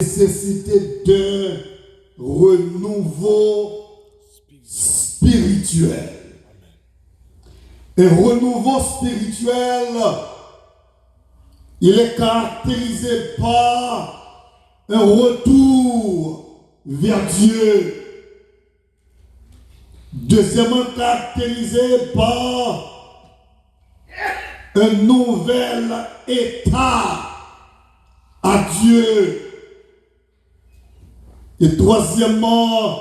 nécessité d'un renouveau spirituel. Un renouveau spirituel, il est caractérisé par un retour vers Dieu. Deuxièmement, caractérisé par un nouvel état à Dieu. Et troisièmement,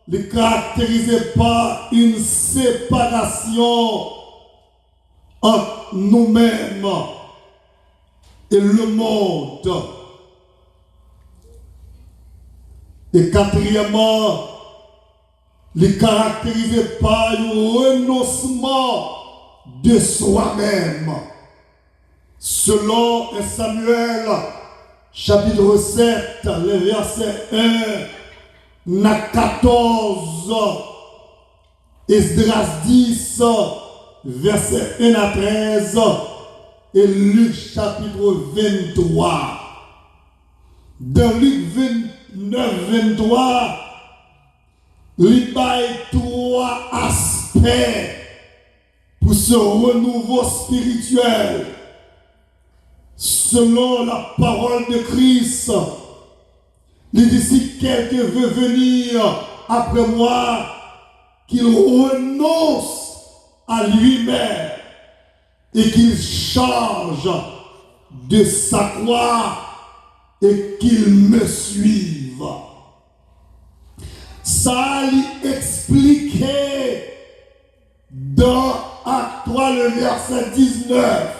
il est caractérisé par une séparation entre nous-mêmes et le monde. Et quatrièmement, il est caractérisé par un renoncement de soi-même. Selon Samuel, chapitre 7, le verset 1 à 14, Esdras 10, verset 1 à 13, et Luc chapitre 23. Dans Luc 29, 23, il y a trois aspects pour ce renouveau spirituel. Selon la parole de Christ, il dit si quelqu'un veut venir après moi, qu'il renonce à lui-même et qu'il change de sa croix et qu'il me suive. Ça lui expliquait dans Acte 3, le verset 19.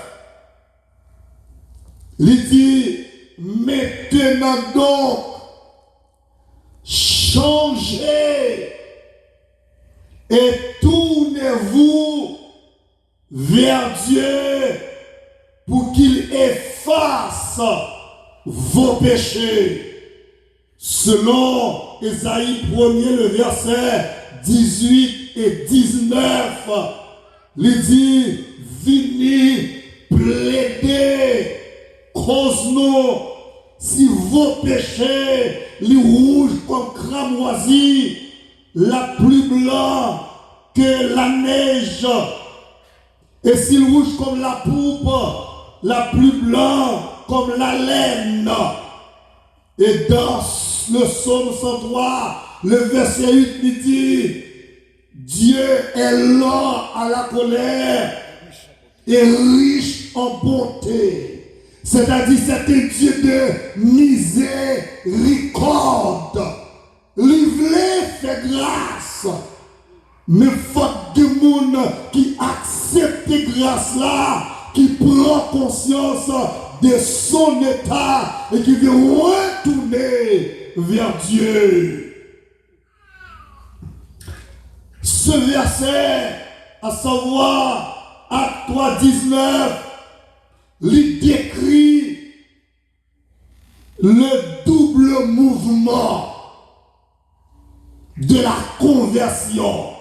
Il dit, maintenant donc, changez et tournez-vous vers Dieu pour qu'il efface vos péchés. Selon Ésaïe 1er, le verset 18 et 19, il dit, venez plaider cause nous si vos péchés, les rouges comme cramoisi, la plus blanc que la neige, et s'ils rouge comme la poupe, la plus blanc comme la laine. Et dans le psaume 103, le verset 8, il dit, Dieu est lent à la colère et riche en bonté. C'est-à-dire, c'est un Dieu de miséricorde. Il voulait faire grâce. Mais faute de monde qui accepte grâce là, qui prend conscience de son état et qui veut retourner vers Dieu. Ce verset, à savoir Acte 3, 19, il décrit le double mouvement de la conversion.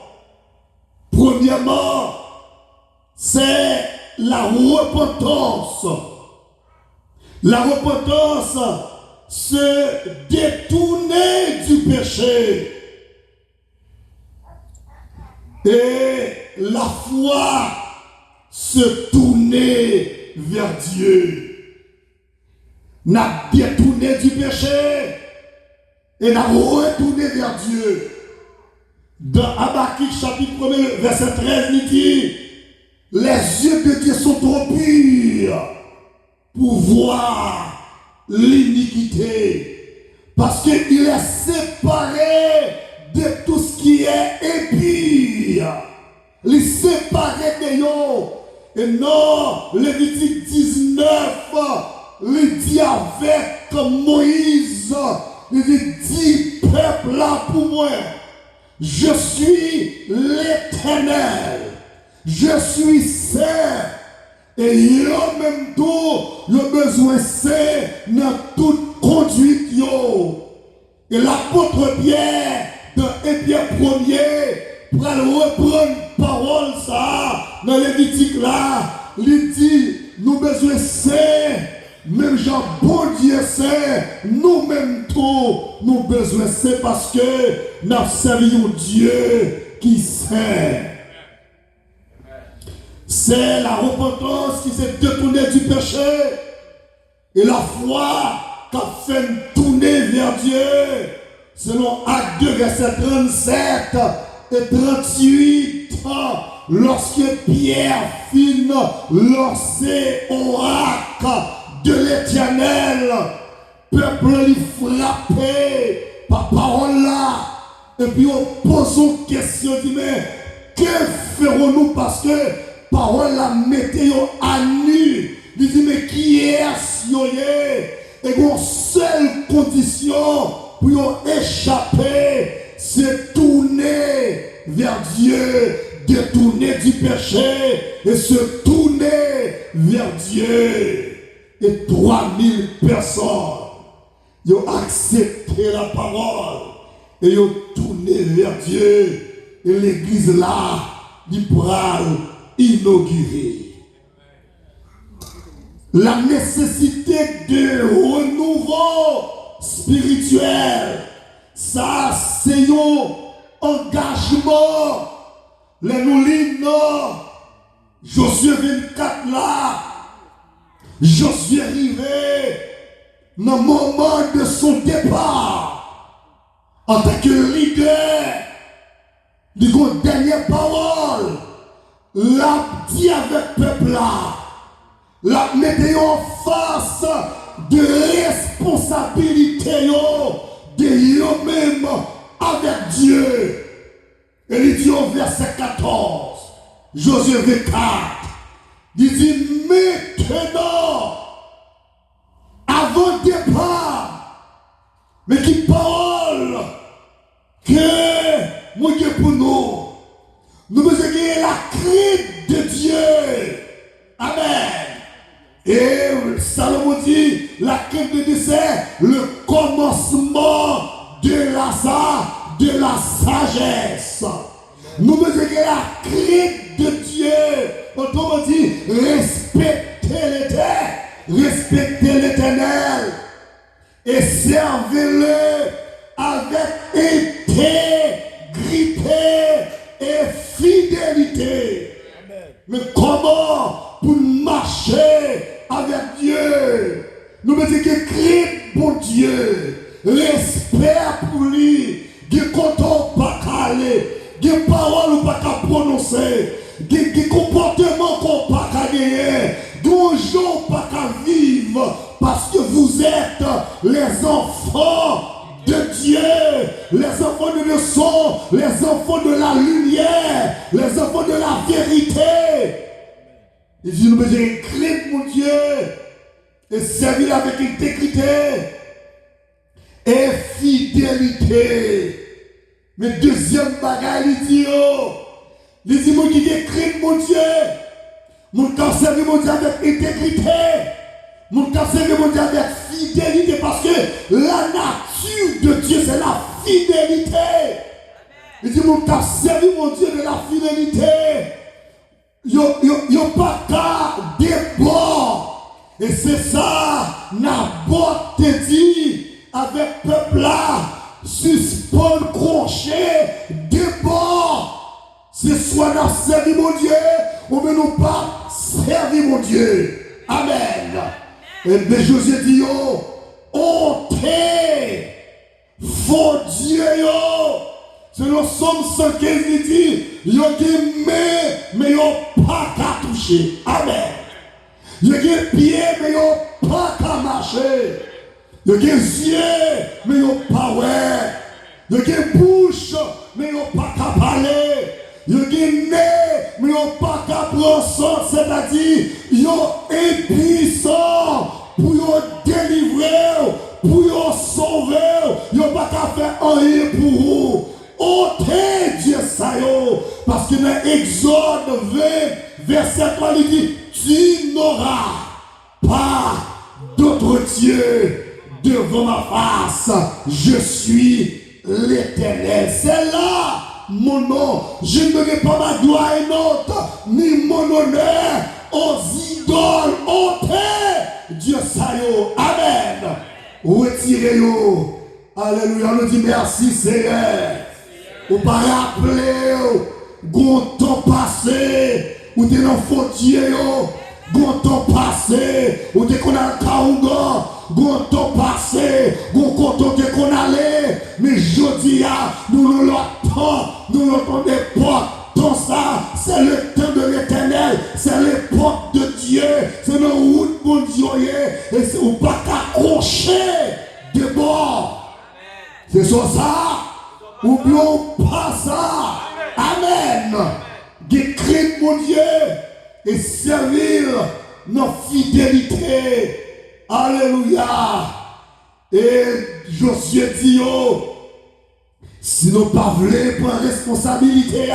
Premièrement, c'est la repentance. La repentance, se détourner du péché. Et la foi, se tourner vers Dieu. N'a détourné du péché et n'a retourné vers Dieu. Dans Habakkuk chapitre 1, verset 13, il dit, les yeux de Dieu sont trop purs pour voir l'iniquité, parce qu'il est séparé de tout ce qui est impur. Il est séparé de nous. Et non, Lévitique 19, il dit avec Moïse, il dit peuple là pour moi, je suis l'Éternel, je suis saint, et il a même tout, le besoin c'est dans toute conduite. Et l'apôtre Pierre, dans 1 Pierre 1er, pour reprendre parole ça, dans Lévitique là, il dit, nous besoin saint, même Jean, bon Dieu sait, nous-mêmes tout, nous besoin, c'est parce que nous servons Dieu qui sait. C'est la repentance qui s'est détournée du péché et la foi qui a fait tourner vers Dieu. Selon Acte 2, verset 37 et 38, lorsque Pierre fit lancer oracle de l'Éternel, peuple lui frappé par parole là, et puis on pose une question, dit mais que ferons-nous parce que parole la mettez à nu. Il dit mais qui est-ce et une seule condition pour échapper, c'est tourner vers Dieu, détourner du péché et se tourner vers Dieu. Et 3000 personnes ont accepté la parole et ont tourné vers Dieu. Et l'église là, il pourra inaugurer. La nécessité de renouveau spirituel, ça c'est un engagement. Les nous lisons Josué 24 là, Josué arrivé dans le moment de son départ en tant que leader. Il y a une dernière parole, l'a dit avec le peuple là, la mettez en face de responsabilité de eux-mêmes avec Dieu. Et il dit au verset 14, Josué 24, il dit maintenant, avant le départ, mais qui parole que mon Dieu pour nous, nous devons gagner la crainte de Dieu. Amen. Et Salomon dit, la crainte de Dieu c'est le commencement de la sagesse. Nous devons gagner la crainte de Dieu. Autrement dit, respectez l'Éternel et servez-le avec intégrité et fidélité. Amen. Mais comment pour marcher avec Dieu? Nous devons dire que crainte pour Dieu, respect pour lui, que quand on pas caler, que parole ou pas qu'à prononcer, que comportement qu'on pas qu'à gagner, que gens pas qu'à vivre, parce que vous êtes les enfants de Dieu, les enfants de leçon, les enfants de la lumière, les enfants de la vérité. Il dit, nous devons craindre mon Dieu et servir avec intégrité et fidélité. Mais deuxième bagage, il dit, mon qui craint mon Dieu, mon qui servir mon Dieu avec intégrité, mon qui servir mon Dieu avec fidélité, parce que la nature de Dieu, c'est la fidélité. Il dit, mon qui servir mon Dieu de la fidélité, yo pas qu'à débord. Et c'est ça, Naboth te dit, avec peuple là, suspend le crochet débord. C'est soit nous servir mon Dieu, ou bien nous pas servir mon Dieu. Amen. Et bien Josué dit, on t'est faux Dieu, selon Somme 115, il dit, yo gen mais yo pas qu'à toucher. Amen. Yo gen pied, mais yo pas qu'à marcher. Yo gen yeux, mais yo pas ouais. Yo gen bouche, mais yo pas qu'à parler. Yo gen nez, mais yo pas qu'à prendre son, c'est-à-dire, yo impuissant pour yo délivrer, pour yo sauver, yo pas qu'à faire rien pour vous. Ôtez Dieu ça yo, parce que dans Exode 20, verset 3, il dit, tu n'auras pas d'autre Dieu devant ma face, je suis l'Éternel. C'est là mon nom, je ne donnerai pas ma gloire à un autre, ni mon honneur aux idoles, ôtez Dieu ça yo. Amen. Retirez-yo. Alléluia. On nous dit merci Seigneur. Ou pas rappeler, gon temps passé, ou t'es dans faux Dieu, gon temps passé, ou t'es qu'on a le kaouga, gon temps passé, gon côté qu'on allait, mais je dis, nous l'entendons pas. Tout ça, c'est le temps de l'Éternel, c'est l'époque de Dieu, c'est notre route pour Dieu, et c'est ou pas qu'accrocher de bord. C'est sur ça. Oublions pas ça. Amen. Décrit mon Dieu et servir notre fidélité. Alléluia. Et Josué dit, si nous pas voulons prendre responsabilité,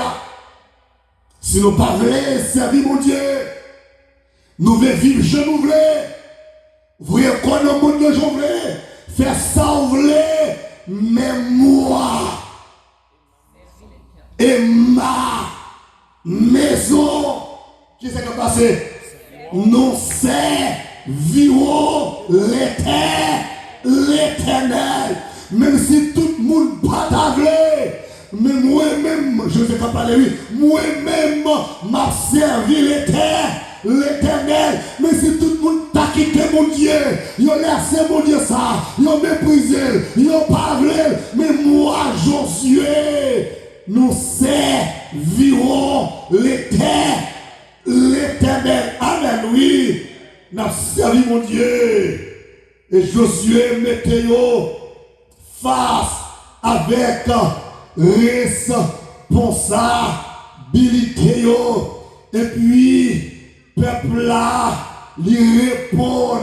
si nous pas voulons servir mon Dieu, nous voulons vivre, je nous voulons. Vous voyez quoi dans le monde de je voulons faire ça, vous voulez, mais moi et ma maison, qui s'est passé? Nous servirons l'Éternel. Même si tout le monde pas d'avril, mais moi-même, je ne sais pas parler, oui, moi-même, m'a servi l'Éternel. Mais si tout le monde t'a quitté mon Dieu, il a laissé mon Dieu ça, il a méprisé, il a parlé, mais moi, Josué, nous servirons l'Éternel. Amen, oui. Nous avons servi mon Dieu. Et Josué mettait face avec responsabilité. Et puis, peuple là, lui répond,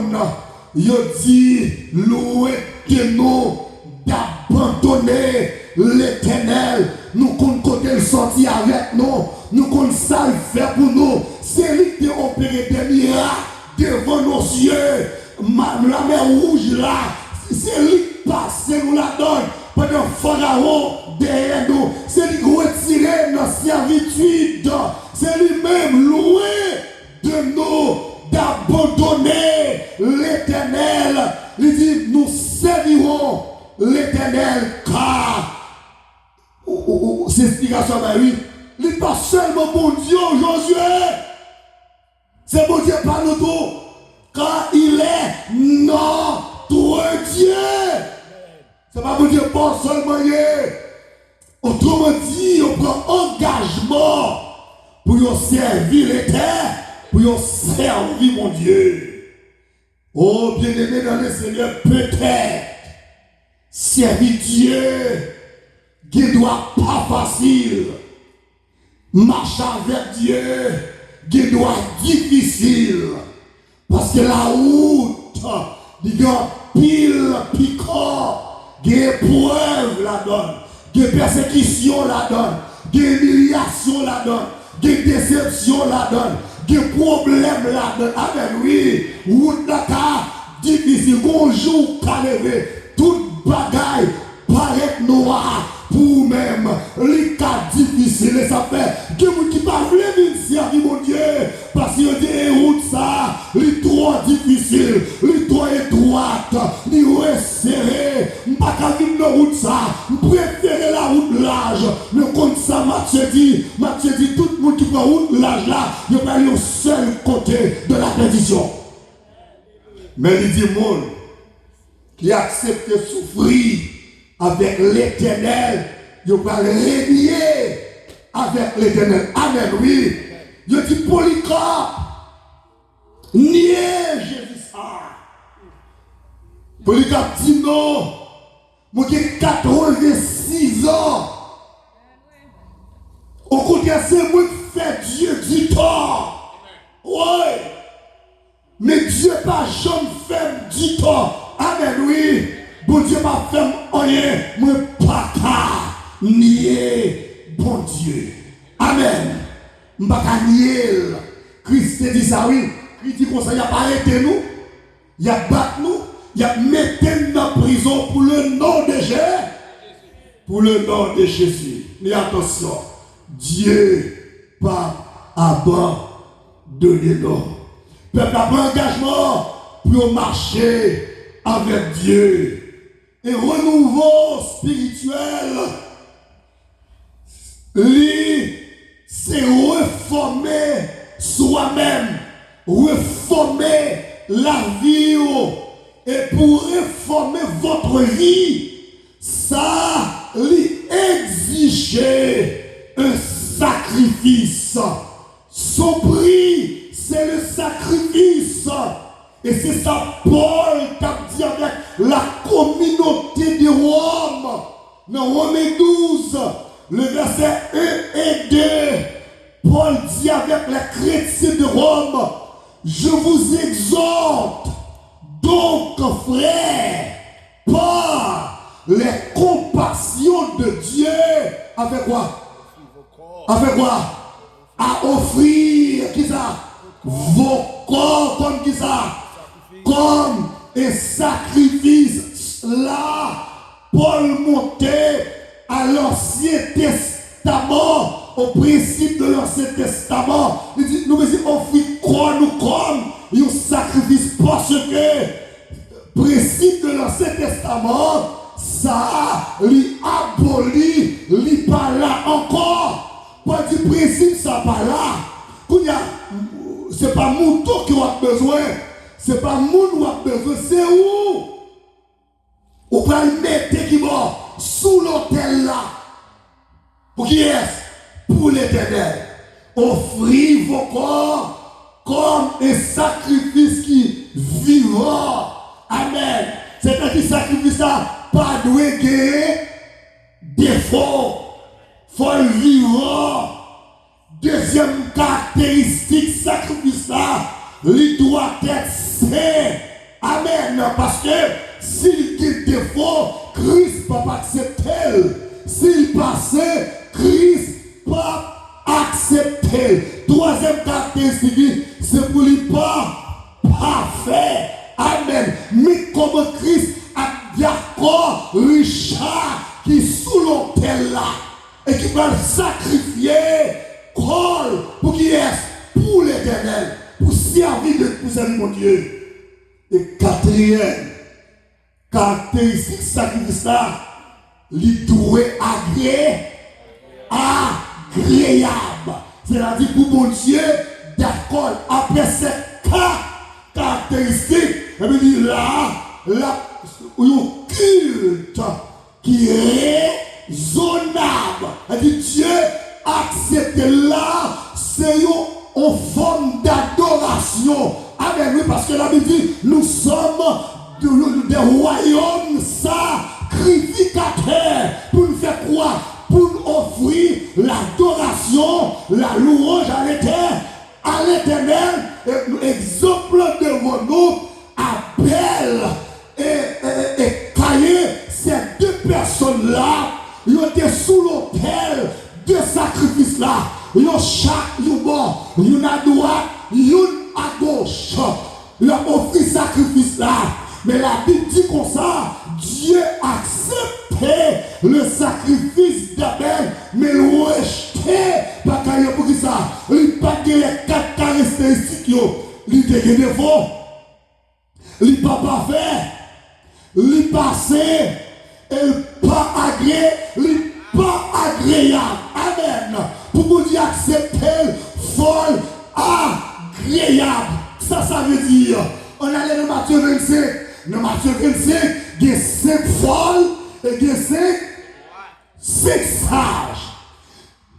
il dit, louez que nous d'abandonner l'Éternel. Nous comptons côté le sorti avec nous. Nous comptons ça le faire pour nous. C'est lui qui a opéré des miracles devant nos yeux. La mer rouge là, c'est lui qui passe, nous la donne. Pendant Pharaon derrière nous, c'est lui qui retire notre servitude. C'est lui-même loué de nous d'abandonner l'Éternel. Il dit, nous servirons l'Éternel car c'est explication ben oui. Il n'est pas seulement bon Dieu Josué. C'est bon Dieu par nous tous. Car il est notre Dieu. C'est pas bon Dieu pas seulement Dieu. Autrement dit, on prend engagement pour servir l'Éternel, pour servir mon Dieu. Oh bien-aimé dans le Seigneur, peut-être servir Dieu qui ne doit pas facile. Marcher avec Dieu qui doit être difficile. Parce que la route, il y a pile, picot, des épreuves la donne, des persécutions la donne, des humiliations la donne, des déceptions la donne, des problèmes la donne. Amen, oui, route d'accord, difficile, bonjour, calé, toute bagaille paraît noire. Pour même, les cas difficiles, et ça fait que vous qui parlez de servir mon Dieu, parce que des routes ça, les trop difficiles, les trop étroites, les resserrées, pas qu'à vivre dans route ça, préférez la route large, mais comme ça, Matthieu dit, tout le monde qui prend route large là, il va aller au seul côté de la perdition. Mais il dit, monde qui accepte de souffrir avec l'Éternel, il va régner avec l'Éternel. Amen, oui. Il dit Polycarpe, nier Jésus ça. Polycarpe dit non, moi j'ai 86 ans. Au contraire, c'est moi qui fais Dieu du tort. Oui. Mais Dieu pas jamais fait du tort. Amen, oui. Bon Dieu m'a fait rien, moi pas qu'à nier bon Dieu. Amen. M'a pas nier. Christ dit ça, oui. Christ dit comme ça, il a pas arrêté nous, il a battu nous, il a mis nous en prison pour le nom de Jésus. Pour le nom de Jésus. Mais attention, Dieu pas abandonné donnez-nous. Peuple a pris engagement pour marcher avec Dieu. Et renouveau spirituel, c'est reformer soi-même, reformer la vie. Et pour réformer votre vie, ça lui exigeait un sacrifice. Son prix, c'est le sacrifice. Et c'est ça Paul t'a dit avec la communauté de Rome. Dans Romains 12, le verset 1 et 2, Paul dit avec les chrétiens de Rome, je vous exhorte donc, frères, par les compassions de Dieu, avec quoi? Avec quoi? À offrir, qui ça? Vos corps comme qui ça? Comme un sacrifice. Là, Paul montait à l'Ancien Testament, au principe de l'Ancien Testament. Il dit, nous offrir quoi nous comme un sacrifice parce que principe de l'Ancien Testament, ça lui abolit, lui pas là encore. Pas du principe, ça pas là. C'est pas mouton qui a besoin, c'est pas moun qui a besoin, c'est où? On peut le mettre qui va sous l'autel là. Pour qui est-ce? Pour l'Éternel. Offrez vos corps comme un sacrifice qui vivant. Amen. C'est un sacrifice là, pas doué de défaut. Faut le vivant. Deuxième caractéristique, sacrifice là, il doit être saint. Amen. Parce que s'il dit défaut, Christ ne peut pas accepter. S'il passe, Christ ne peut pas accepter. Troisième caractéristique, c'est pour lui pas parfait. Amen. Mais comme Christ a d'accord Richard qui est sous l'autel là et qui va sacrifier pour qui est? Pour l'Éternel, pour servir mon Dieu. Et quatrième caractéristique sacrifice là, il doit agréable. C'est-à-dire pour mon Dieu, d'accord, après ces caractéristiques, et puis là, un culte qui est raisonnable. C'est-à-dire Dieu accepte là, c'est une forme d'adoration. Amen, oui, parce que la Bible dit, nous sommes des royaumes sacrificateurs. Pour nous faire quoi? Pour nous offrir l'adoration, la louange à l'Éternel. Et exemple devant nous, Abel et Caïn, ces deux personnes-là, ils étaient sous l'autel de sacrifice là. Ils ont chaque bon, ils ont à droite, ils ont à gauche. Ils ont offert sacrifice là. Mais la Bible dit comme ça, Dieu acceptait le sacrifice d'Abel, mais le rejetait par Caïn. Pour qui ça? Il n'a pas les quatre caractéristiques. Il a des défauts. Il n'est pas parfait. Il n'est pas sain. Il n'est pas agréable. Il n'est pas agréable. Amen. Pour vous dire accepter, folle, agréable. Ça veut dire, on allait dans Matthieu 25. Dans Matthieu 25, il y a 5 folles et il y a 5 sages.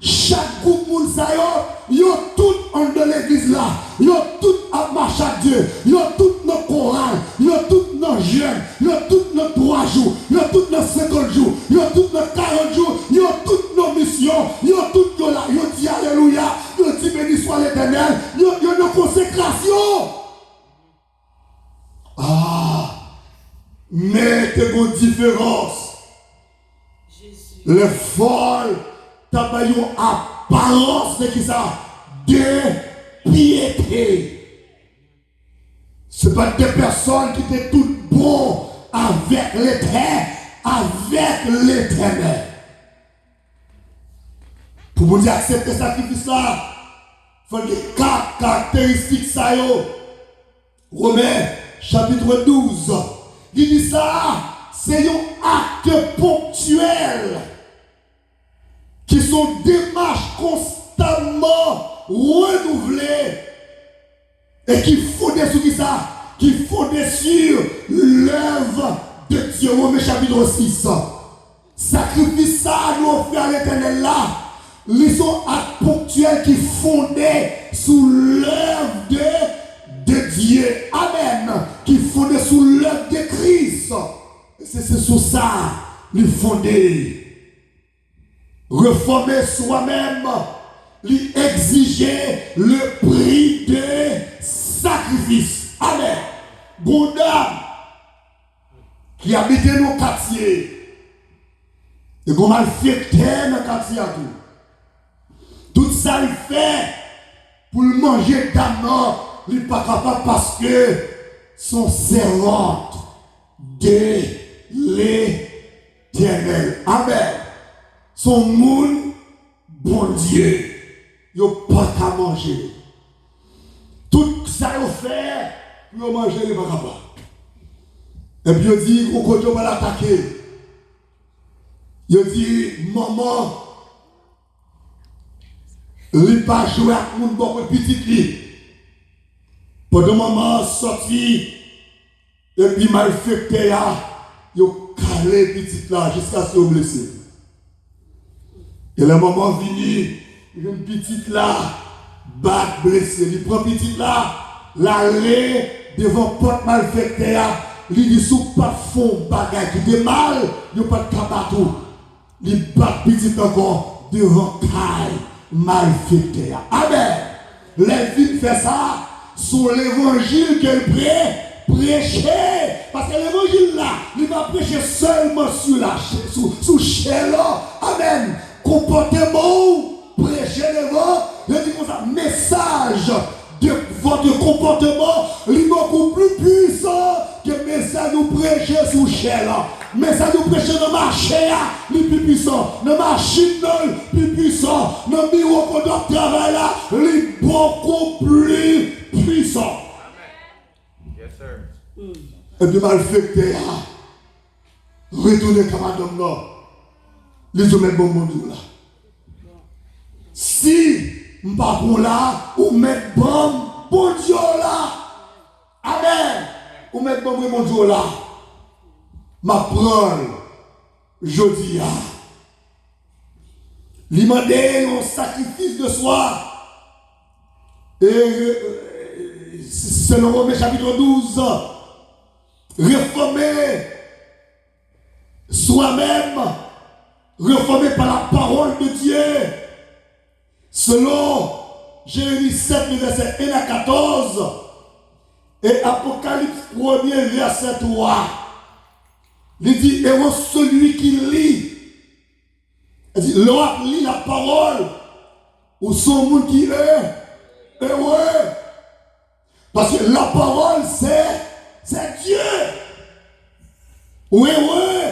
Chaque groupe de gens, ils sont tous en de l'église là. Ils sont tous à marcher à Dieu. Ils sont tous dans le choral. Ils sont tous dans le jeûne. Ils sont tous dans 3 jours. Ils sont tous dans 50 jours. Ils sont tous dans 40 jours. Ils sont tous dans mission. Ils sont tous là. Ils ont dit Alléluia. Ils ont dit béni soit l'Éternel. Ils ont dans consécration. Mais il y a une différence. Les folles, tu as une apparence de qui ça? De piété. Ce n'est pas des personnes qui étaient toutes bonnes avec l'Éternel. Pour vous dire accepter ce sacrifice là, faut des caractéristiques ça yo. Romains chapitre 12. Il dit ça, c'est un acte ponctuel qui sont démarches constamment renouvelées et qui fondent sur qui ça? Qui fondent sur l'œuvre de Dieu. Romains chapitre 6. Sacrifice ça, nous offrir à l'éternel là. Ils sont actes ponctuels qui fondés sous l'œuvre de Dieu. Amen. Qui fondés sous l'œuvre de Christ. C'est sur ça, les fonder. Reformer soi-même, lui exiger le prix de sacrifice. Amen. Gondam qui habitait nos quartiers. Et qu'on a fait dans le quartier à tout ça, il fait pour le manger d'amant, il n'est pas capable parce que son servante de l'éternel. Amen. Son monde, bon Dieu, il n'a pas qu'à manger. Tout ça, il fait pour manger, il n'est pas capable. Et puis il dit, on continue à l'attaquer. Il dit, maman, il n'a pas joué avec mon bon petit. Pendant maman sorti, et puis malfecté, il a calé petit là jusqu'à se blesser. Et le maman venu, une petite là, bat blessé. Il prend petite là, l'aller devant porte malfecté, il dit sous pas fond bagage qui est mal, il n'y a pas de cabatou. Il bat petite encore devant caille malfecté. Amen. Les villes fait ça sur l'évangile qu'elle prêcher. Parce que l'évangile là, il va prêcher seulement sur la sous là. Amen. Comportement, prêcher devant, je dis comme ça, message de votre comportement, il est beaucoup plus puissant que le message de prêcher sous là. Message de prêcher dans le marché, il est plus puissant. Dans la machine, il est plus puissant. Dans le bureau qu'on doit travailler, il est beaucoup plus puissant. Amen. Yes, sir. Et puis, malfecté, retournez comme madame là. Les hommes bon monde là. Si m'pas là, ou mettre bon Dieu là. Amen. Ou mettre bon Dieu là. Ma prendre jeudi à. Lui demander un sacrifice de soi. Et selon Romains chapitre 12, réformer soi-même. Reformé par la parole de Dieu. Selon Jérémie 7, verset 1 à 14 et Apocalypse 1, verset 3. Il dit, et celui qui lit, il dit, l'autre lit la parole, ou son monde qui est heureux. Parce que la parole, c'est Dieu. Ou heureux,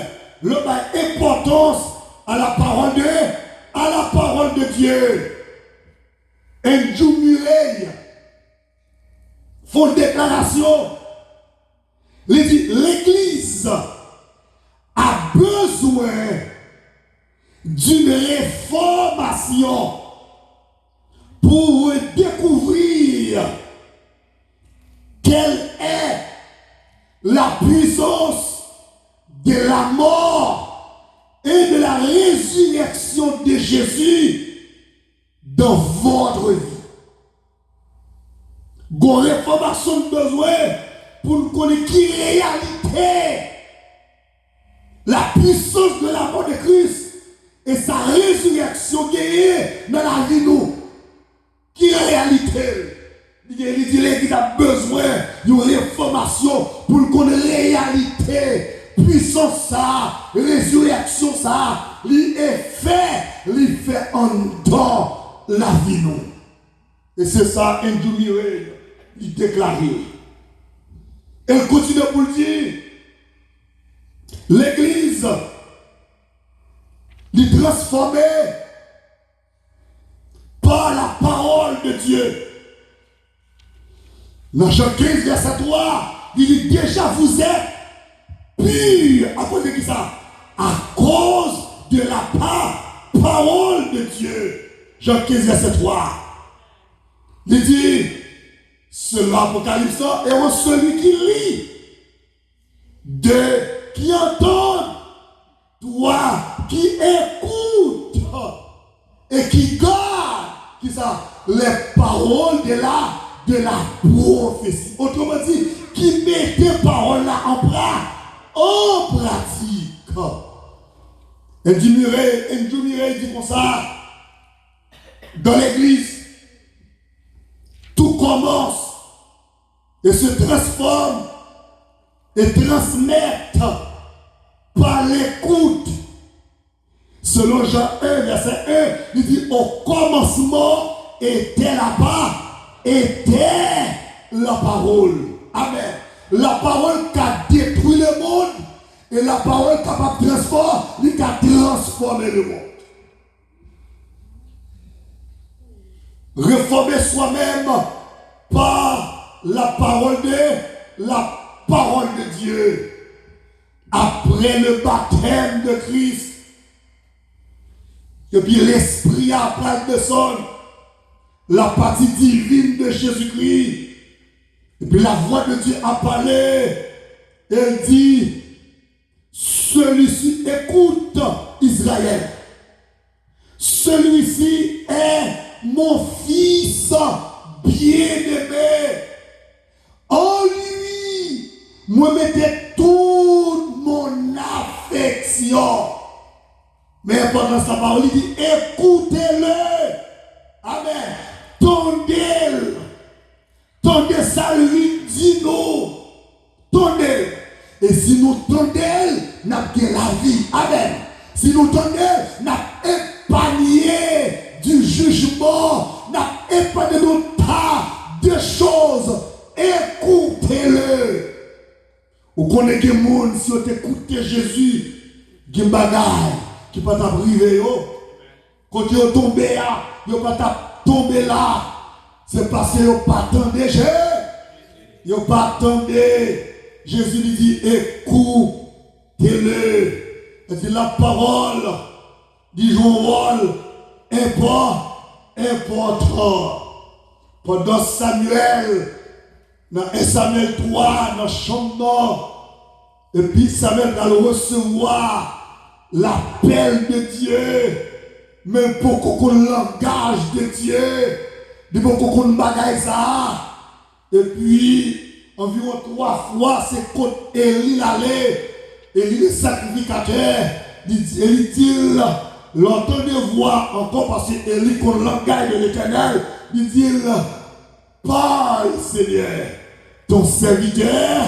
le importance à la parole de Dieu. Et Dieu Murray font une déclaration. Il dit, l'Église a besoin d'une réformation pour découvrir quelle est la puissance de la mort et de la résurrection de Jésus dans votre vie. Une réformation de besoin pour nous connaître qui est la réalité, la puissance de la mort de Christ et sa résurrection qui est dans la vie nous. Qui est la réalité? Il dit l'Église a besoin d'une réformation pour nous connaître la réalité. Puissance ça, résurrection ça, il fait en dans la vie nous. Et c'est ça, Andrew Murray, il déclarait. Elle continue pour le dire. L'Église, il transformée par la parole de Dieu. Dieu. Dans Jean 15, verset 3, il dit déjà vous êtes purs. À cause de qui ça? À cause de la parole de Dieu. Jean 15, verset 3. Il dit, selon l'Apocalypse, et celui qui lit, qui entend, toi qui écoute et qui garde, qui ça, les paroles de la prophétie. Autrement dit, qui met tes paroles là en pratique. Et Dieu Murray dit comme ça, dans l'église, tout commence et se transforme et transmet par l'écoute. Selon Jean 1, verset 1, il dit au commencement était la parole. Amen. La parole qui a détruit le monde et la parole capable de transformer, qui a transformé le monde. Réformer soi-même par la parole de Dieu. Après le baptême de Christ, et puis l'esprit a pris de son, la partie divine de Jésus-Christ. Et puis la voix de Dieu a parlé. Elle dit, celui-ci écoute Israël. Celui-ci est mon fils bien-aimé. En lui, moi mettais toute mon affection. Mais pendant sa parole, il dit, écoutez-le. Amen. Tendez ça lui dit nous. Tendez. Et si nous tendez, nous avons la vie. Amen. Si nous tendez, nous avons épargné du jugement. Nous avons épargné nos tas de choses. Écoutez-le. Vous connaissez des gens, si vous écoutez Jésus, qui est bagaille, qui ne peut pas priver. Quand vous tombez là, vous ne pouvez pas tomber là. C'est parce que vous ne pas attendre Jésus. Vous ne pas attendre. Jésus lui dit, écoutez-le. Il dit la parole, dit un rôle important. Pendant Samuel, dans 1 Samuel 3, dans le champ, et puis Samuel va recevoir l'appel de Dieu, même pour qu'on langage de Dieu, pour qu'on bagaille ça. Et puis, environ 3 fois, c'est quand Élie allait, Élie le sacrificateur, il dit, l'entendez voir encore parce que Élie qu'on langage de l'Éternel, il dit, parle Seigneur, ton serviteur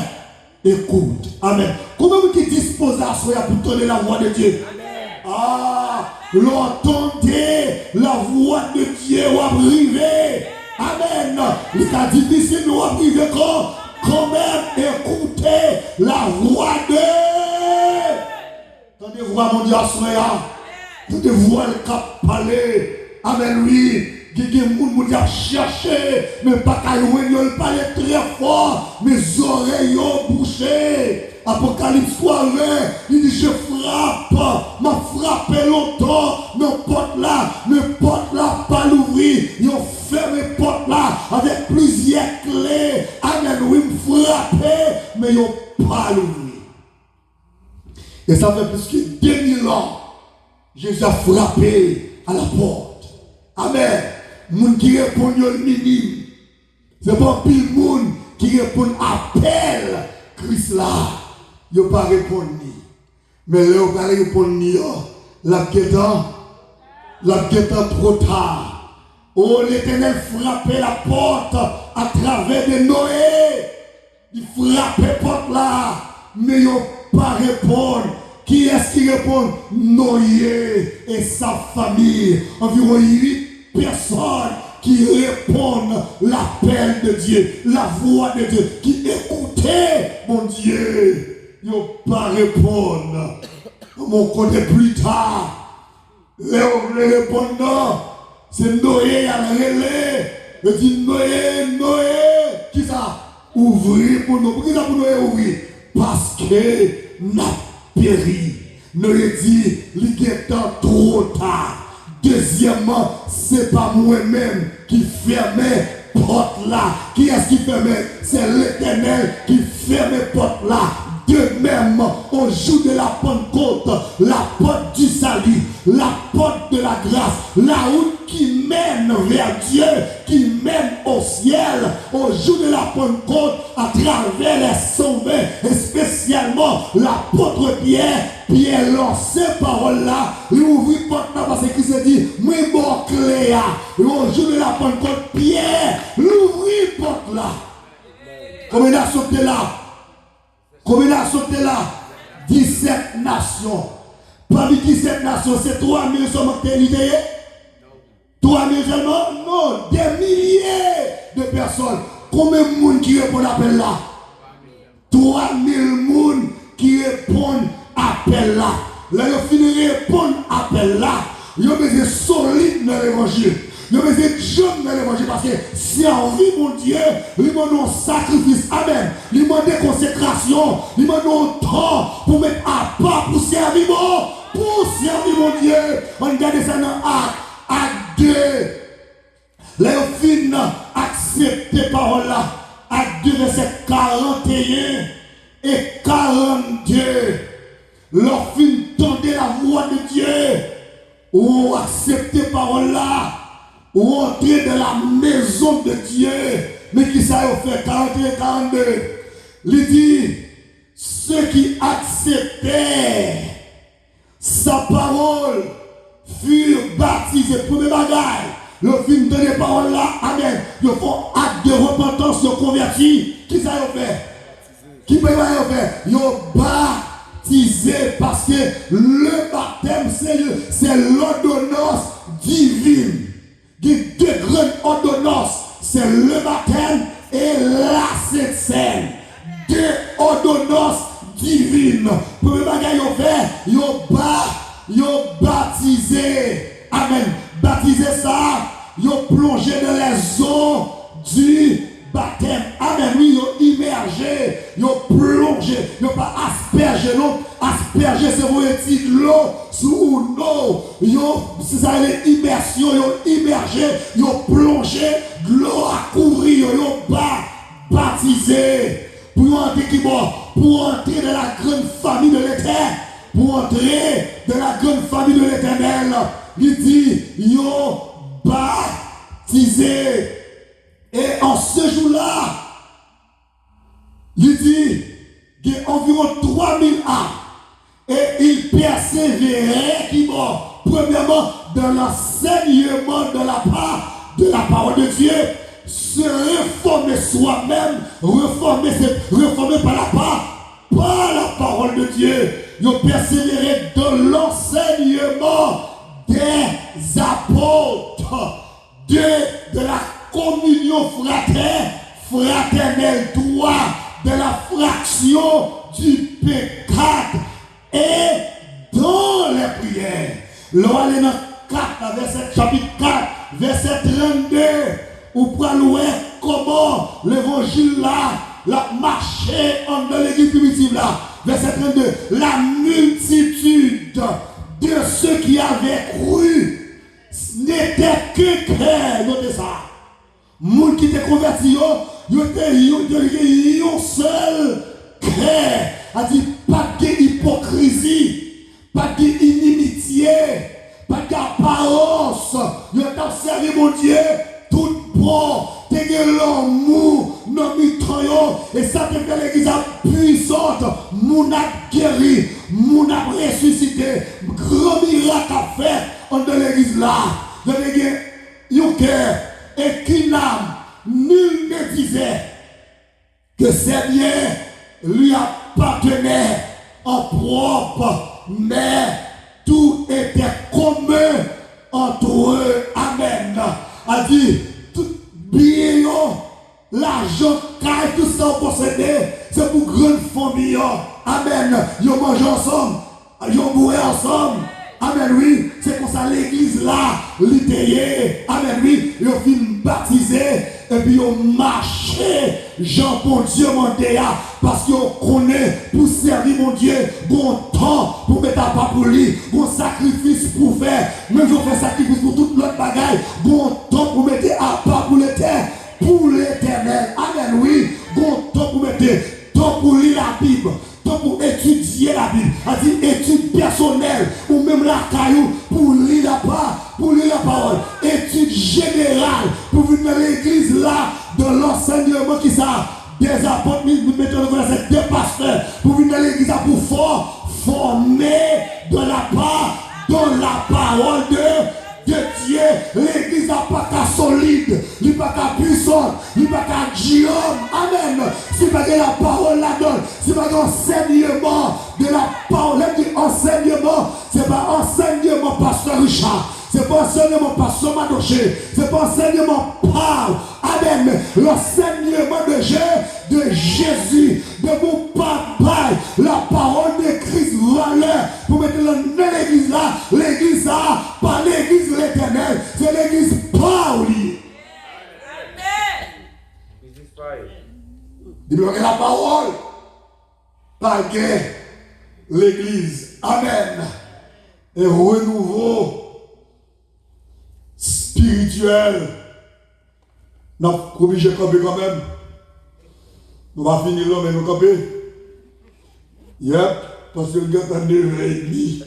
écoute. Amen. Comment vous qui disposez à soi pour donner la voix de Dieu? Amen. Ah, l'entendez la voix de Dieu ou arriver. Amen. Il est difficile de arriver quand même écouter la voix de. Tendez voix mon Dieu à soi. Tendez voix le cap parler. Amen, oui. Il y a des gens qui cherchent, mais pas qu'à louer, parler très fort, mes oreilles ont bouché. Apocalypse 3, il dit, je frappe, m'a frappé longtemps, nos portes là, pas l'ouvrir, ils ont fermé les portes là, avec plusieurs clés. Amen, oui, me frapper, mais ils n'ont pas l'ouvrir. Et ça fait plus que 2000 ans, Jésus a frappé à la porte. Amen. Moun qui répond au minime. C'est pas pile moun qui répond à appel Christ là. Il n'a pas répondu. Mais là, il n'a pas répondu. La guetta trop tard. Oh, l'Éternel frappait la porte à travers de Noé. Il frappait la porte là. Mais il n'a pas répondu. Qui est-ce qui répond? Noé et sa famille. Environ 8 personnes qui répondent l'appel de Dieu, la voix de Dieu, qui écoutaient mon Dieu. Ils n'ont pas répondu. On connaît plus tard. Les répondants, c'est Noé à relais. Il dit Noé, Noé, qui ça? Ouvrir pour nous. Pour qui ça pour Noé ouvrir? Parce que n'a péri. Noé dit, il est trop tard. Deuxièmement, c'est pas moi-même qui fermait porte là. Qui est-ce qui fermait? C'est l'Éternel qui fermait porte là. De même, au jour de la Pentecôte, la porte du salut, la porte de la grâce, la route qui mène vers Dieu, qui mène au ciel, au jour de la Pentecôte, à travers les sauvés, et spécialement l'apôtre Pierre, Pierre lance ces paroles-là, il ouvrit porte là parce qu'il se dit, moi bon clé, et au jour de la Pentecôte, Pierre l'ouvrit porte là. Combien il a sauté là? Combien il a sauté là? 17 nations. Parmi 17 nations, c'est 3000 seulement qui étaient libérés. 3000 seulement? Non, des milliers de personnes. Combien de monde qui répond à l'appel là? 3000 personnes qui répondent à l'appel là. Là, ils finissent de répondre à l'appel là. Ils ont besoin solide dans l'évangile. Ils ont besoin de jeunes dans l'évangile parce que si on vit mon Dieu, ils demandent un sacrifice. Amen. Ils demandent des consécrations. Ils demandent un temps pour mettre à part pour servir mon Dieu. On regarde ça dans Acte 2. Là, ils finissent d'accepter parole là. Acte 2, verset 41 et 42. Leur fin tendez la voix de Dieu. Ou accepter parole là. Ou entrer dans la maison de Dieu. Mais qui ça a fait 41 et 42. Il dit, ceux qui acceptaient sa parole furent baptisés. Premier bagaille. Le film de les paroles là, amen. Ils font acte de repentance, ils convertis. Qui ça a fait? Qui peut faire? Ils ont baptisé parce que le baptême, c'est l'ordonnance divine. Il y a deux grandes ordonnances. C'est le baptême et la Sainte Seine. Deux ordonnances divines. Premier bagage, ils ont baptisé. Amen. Baptisé ça, ils ont plongé dans les eaux du baptême. Amen. Oui, ils ont immergé, ils ont plongé, ils n'ont pas aspergé l'eau. Asperger, c'est vous étiez de l'eau sous l'eau. C'est ça, l'immersion, ils ont immergé, ils ont plongé, de l'eau à couvrir, ils ont baptisé. Pour entrer dans la grande famille de l'Éternel. Pour entrer dans la grande famille de l'Éternel. Il dit, ils ont baptisé. Et en ce jour-là, il dit, il y a environ 3000 âmes. Et il persévérait, qui mort, premièrement, dans l'enseignement de la parole de Dieu, se réformer soi-même, réformer par la parole de Dieu. Il persévérait dans l'enseignement des apôtres, de la communion fraternelle, droit, de la fraction du pécat. Et dans les prières, l'on est dans chapitre 4, verset 32, où pour louer comment l'évangile là, la marché en dans l'église primitive là, verset 32, la multitude de ceux qui avaient cru n'était que cœur, notez ça. Moun qui étaient convertis, ils étaient un seul cœur. A dit pas d'hypocrisie, pas d'inimitié, pas d'apparence. Ils ont servi mon Dieu tout bon, t'es l'amour, non mitraillons, et ça te fait l'église puissante. Mon a guéri, mon a ressuscité, grand miracle à faire en de l'église là. De l'église, un cœur et qu'une âme, nul ne disait que c'est bien lui appartenait en propre, mais tout était commun entre eux. Amen. A dit, tout bien, l'argent, tout ça possédé, c'est pour grande famille. Amen. Ils mangent ensemble, ils boivent ensemble. Amen, oui, c'est pour ça l'église là, l'idée, amen, oui, ils viennent baptiser, et puis ils marchent, Jean, bon Dieu, mon Dieu, parce qu'ils connaissent pour servir mon Dieu, bon temps pour mettre à part pour lui, bon sacrifice pour faire, même si on fait sacrifice pour toute l'autre bagaille, bon temps pour mettre à part pour l'éternel, amen, oui, bon temps pour mettre, temps pour lire la Bible, temps pour étudier la Bible, c'est-à-dire étude personnelle, ou même la caillou, pour lire la parole, étude générale, pour venir dans l'église là, dans l'enseignement qui ça, des apôtres, nous mettons le deux pasteurs, pour venir dans l'église là, pour former dans la parole de Dieu. L'église n'a pas qu'à solide, il n'a pas qu'à puissante, il n'a pas qu'à Dieu. Amen. Si pas que la parole la donne, si pas enseignement de la parole, enseignement, c'est pas enseignement pasteur Richard. C'est pas enseignement pasteur Madoché. C'est pas enseignement Paul. Amen. L'enseignement de Jésus, de mon papa, la parole de Christ valeur pour mettre dans l'église là. L'église là, pas l'église de l'éternel, c'est l'église Paul. Amen. Débloquer la parole. Pas que l'église. Amen. Et renouveau spirituel. Nous avons obligé de camper quand même. Nous allons finir là, mais nous camper. Yep, parce que le gars est à 9h30.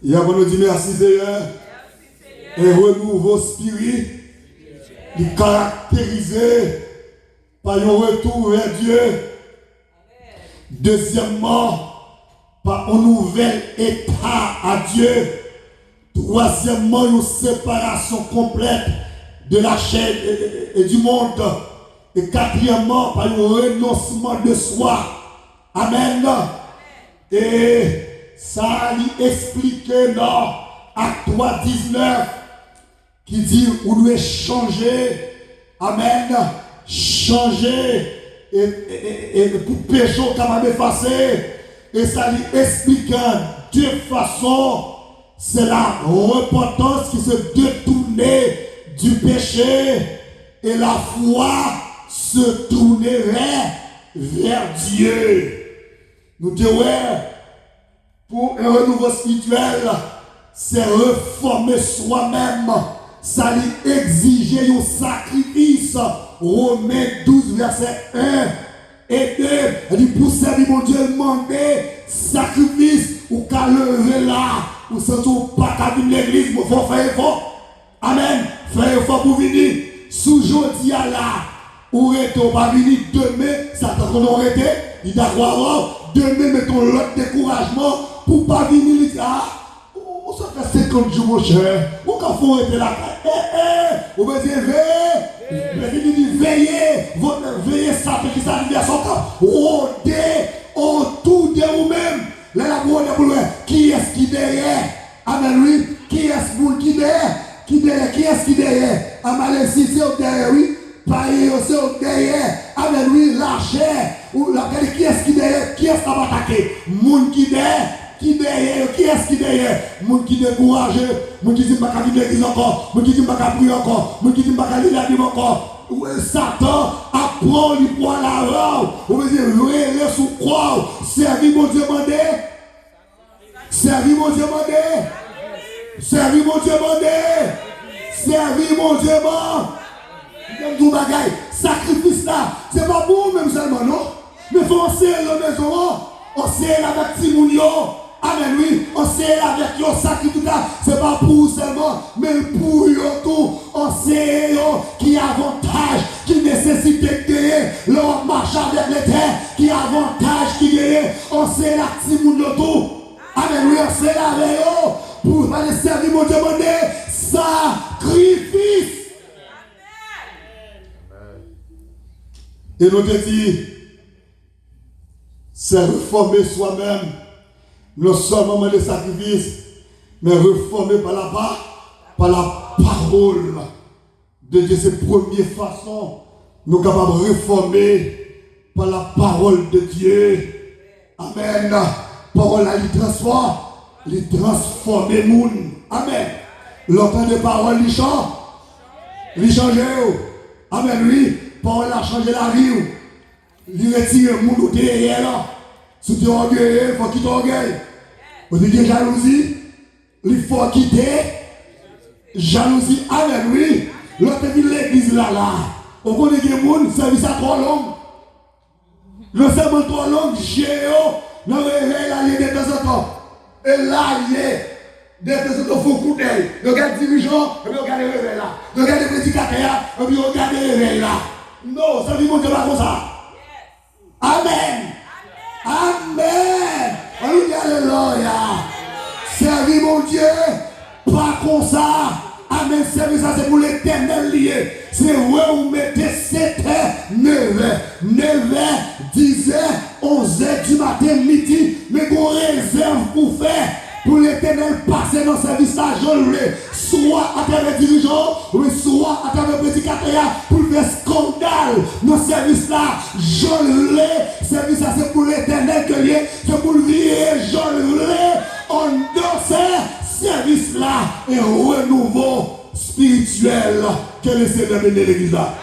Yep, on nous dit merci Seigneur. Et renouveau spirit, il caractérisé par un retour vers Dieu. Deuxièmement, par un nouvel état à Dieu. Troisièmement, une séparation complète de la chair et du monde. Et quatrièmement, par un renoncement de soi. Amen. Et ça lui explique dans Acte 3:19 qui dit on doit changer. Amen. Changer et pour péché comme effacer. Et ça lui explique de façon. C'est la repentance qui se détournait du péché et la foi se tournerait vers Dieu. Nous disons, pour un renouveau spirituel, c'est reformer soi-même. Ça lui exigeait un sacrifice. Romains 12, verset 1 et 2. Elle dit, pour servir mon Dieu, demander sacrifice ou qu'à lever là. Ou ne sont pas qu'à venir l'église, il faut faire effort. Amen. Faire effort pour venir. Sous jeudi à là, ou est-on pas venir demain, ça t'a qu'on aurait été. Il doit croire, demain, mettons l'autre découragement pour pas venir. Il dit, ah, on s'en fait 50 jours, mon cher. Ou quand faut être là, on va dire, veillez, ça fait qu'il s'arrive à son camp. Autour de vous-même. Là, la boue de boulot, qui est-ce qui derrière? Amen, oui. Qui est-ce qui derrière? Qui est-ce qui derrière? Amen, si c'est derrière, oui. Pareil, c'est derrière. Amen, oui, la chair. Ou la qui est-ce qui derrière? Qui est-ce qui va attaquer? Moun qui derrière? Qui derrière? Qui est-ce qui derrière? Moun qui découragé. Moun qui dit pas qu'à vivre l'église encore. Moun qui dit pas qu'à prier encore. Moun qui dit pas qu'à lire la Bible encore. Satan apprend lui pour la robe. On veut dire, le sous croix. Servir mon Dieu mandé. Servir mon Dieu mandé. Servir mon Dieu mandé. Servir mon Dieu mandé. Tout bagaille. Sacrifice là. C'est pas pour même seulement, non? Mais il faut enseigner la maison. On sait avec Timounio. Amen, oui, on sait avec le sacrifice là, c'est pas pour seulement, mais pour tout, on sait qui avantage, qui nécessite de gagner, leur marche avec les terres, qui avantage, qui gagne, on sait la Timounio tout. Amen, oui, on sait la réo, pour aller servir mon demander sacrifice. Et nous te dit, c'est reformer soi-même. Non seulement le sacrifice, mais reformer par la parole de Dieu. C'est la première façon nous sommes capables de reformer par la parole de Dieu. Amen. Parole à lui transforme. les transformer moun. Amen. L'entend de parole, il change. Amen, oui. Parole a changé la vie. Il retire le monde derrière là. Si tu es orgueilleux, il faut quitter l'orgueil. Vous avez jalousie, il faut quitter jalousie. Amen, oui. L'autre dit l'église là. On connaît que le monde, service à trop long. Le serment trop long, géo, dans le réveil, là, il y a de temps en temps. Et là, il y a de temps en temps, il faut coup d'œil. Regarde le dirigeant, et puis regarde le réveil là. Regarde le prédicateur, et puis regarde le réveil là. Non, ça ne monte pas comme ça. Amen. Amen. Alléluia. Servir mon Dieu, pas comme ça. Amen. Servir ça, c'est pour l'éternel lié. C'est où vous mettez 7h, 9h, 10h, 11h du matin, midi. Mais qu'on réserve pour faire. Pour l'éternel passer dans le service là, je le soit à travers les dirigeants, soit à travers les prédicateurs, pour faire scandale dans le service là, je le service là, c'est pour l'éternel que lié, c'est pour le virer, je le on danse service là, et renouveau spirituel que le Seigneur de l'église là.